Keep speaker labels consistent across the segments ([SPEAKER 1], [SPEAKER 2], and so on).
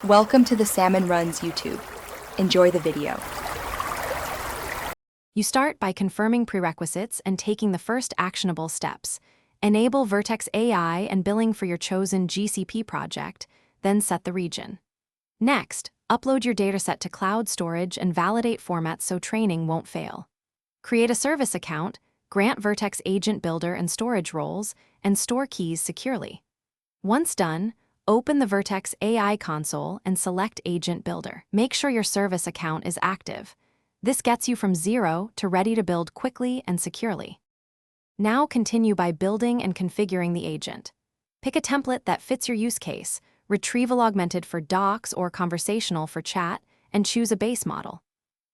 [SPEAKER 1] Welcome to the Salmon Runs YouTube. Enjoy the video.
[SPEAKER 2] You start by confirming prerequisites and taking the first actionable steps. Enable Vertex AI and billing for your chosen GCP project, then set the region. Next, upload your dataset to cloud storage and validate formats so training won't fail. Create a service account, grant Vertex agent builder and storage roles, and store keys securely. Once done, open the Vertex AI console and select Agent Builder. Make sure your service account is active. This gets you from 0 to ready to build quickly and securely. Now continue by building and configuring the agent. Pick a template that fits your use case, retrieval augmented for docs or conversational for chat, and choose a base model.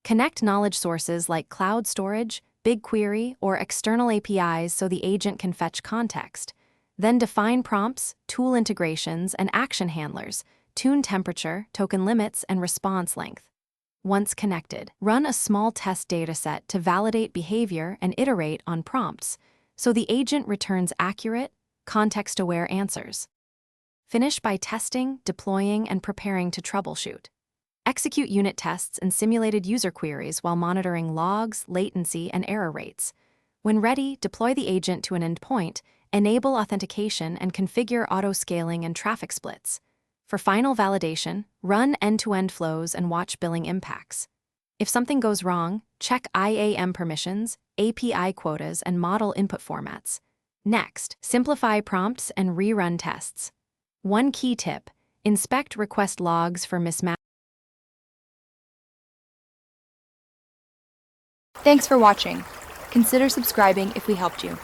[SPEAKER 2] Connect knowledge sources like cloud storage, BigQuery, or external APIs so the agent can fetch context. Then define prompts, tool integrations, and action handlers, tune temperature, token limits, and response length. Once connected, run a small test dataset to validate behavior and iterate on prompts, so the agent returns accurate, context-aware answers. Finish by testing, deploying, and preparing to troubleshoot. Execute unit tests and simulated user queries while monitoring logs, latency, and error rates. When ready, deploy the agent to an endpoint, enable authentication, and configure auto-scaling and traffic splits. For final validation, run end-to-end flows and watch billing impacts. If something goes wrong, check IAM permissions, API quotas, and model input formats. Next, simplify prompts and rerun tests. One key tip: inspect request logs for mismatch.
[SPEAKER 1] Thanks for watching. Consider subscribing if we helped you.